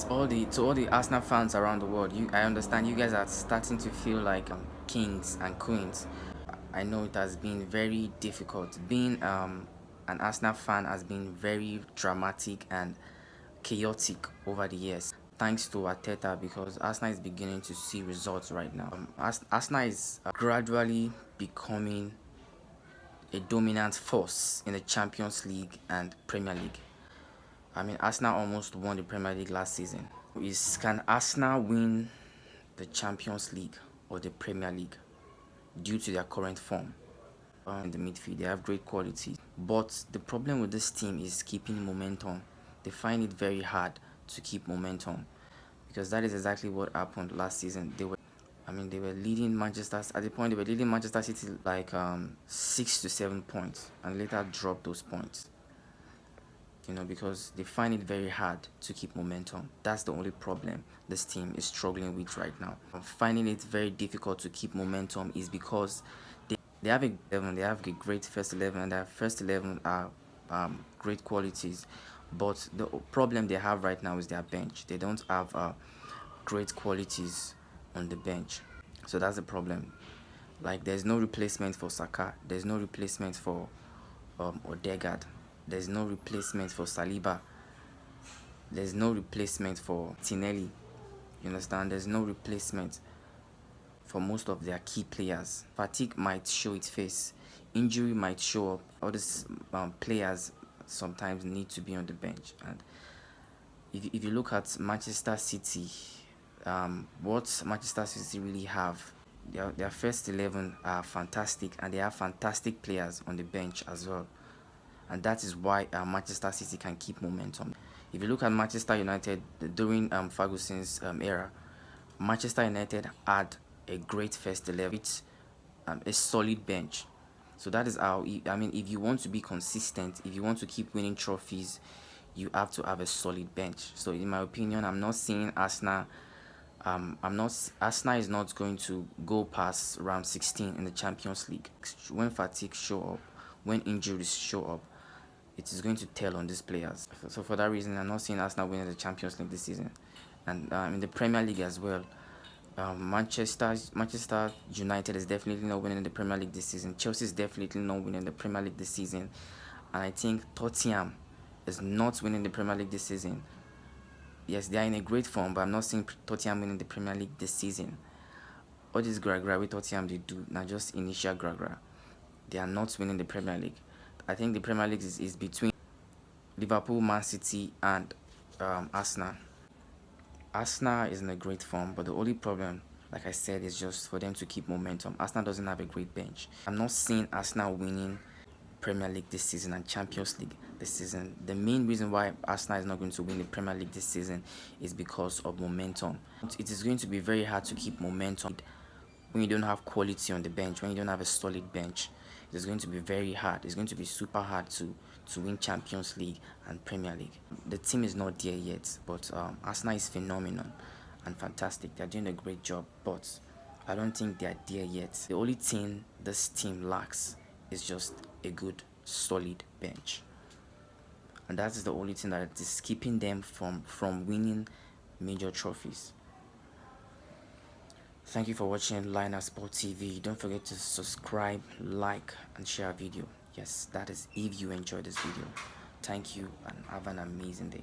To all the Arsenal fans around the world, I understand you guys are starting to feel like kings and queens. I know it has been very difficult. Being an Arsenal fan has been very dramatic and chaotic over the years. Thanks to Arteta, because Arsenal is beginning to see results right now. Arsenal is gradually becoming a dominant force in the Champions League and Premier League. I mean, Arsenal almost won the Premier League last season. Can Arsenal win the Champions League or the Premier League due to their current form? In the midfield, they have great quality, but the problem with this team is keeping momentum. They find it very hard to keep momentum, because that is exactly what happened last season. They were leading Manchester. At the point, they were leading Manchester City like 6 to 7 points, and later dropped those points. Because they find it very hard to keep momentum. That's the only problem this team is struggling with right now. Finding it very difficult to keep momentum is because they have a great first 11, and their first 11 are great qualities. But the problem they have right now is their bench. They don't have great qualities on the bench. So that's the problem. Like, there's no replacement for Saka. There's no replacement for Odegaard. There's no replacement for Saliba. There's no replacement for Tinelli. You understand? There's no replacement for most of their key players. Fatigue might show its face. Injury might show up. All these players sometimes need to be on the bench. And if you look at Manchester City, what Manchester City really have, their first 11 are fantastic, and they have fantastic players on the bench as well. And that is why Manchester City can keep momentum. If you look at Manchester United during Ferguson's era, Manchester United had a great first 11 with a solid bench. So that is how, if you want to be consistent, if you want to keep winning trophies, you have to have a solid bench. So in my opinion, I'm not seeing Arsenal. Arsenal is not going to go past round 16 in the Champions League. When fatigue show up, when injuries show up, it is going to tell on these players. So for that reason, I'm not seeing Arsenal winning the Champions League this season. And in the Premier League as well, Manchester United is definitely not winning the Premier League this season. Chelsea is definitely not winning the Premier League this season. And I think Tottenham is not winning the Premier League this season. Yes, they are in a great form, but I'm not seeing Tottenham winning the Premier League this season. All this gra with Tottenham they do, not just initial gra. They are not winning the Premier League. I think the Premier League is between Liverpool, Man City, and Arsenal. Arsenal is in a great form, but the only problem, like I said, is just for them to keep momentum. Arsenal doesn't have a great bench. I'm not seeing Arsenal winning Premier League this season and Champions League this season. The main reason why Arsenal is not going to win the Premier League this season is because of momentum. It is going to be very hard to keep momentum when you don't have quality on the bench, when you don't have a solid bench. It is going to be very hard. It's going to be super hard to win Champions League and Premier League. The team is not there yet, but Arsenal is phenomenal and fantastic. They're doing a great job, but I don't think they're there yet. The only thing this team lacks is just a good, solid bench. And that is the only thing that is keeping them from winning major trophies. Thank you for watching Lionel Sport TV. Don't forget to subscribe, like, and share our video. Yes, that is if you enjoyed this video. Thank you and have an amazing day.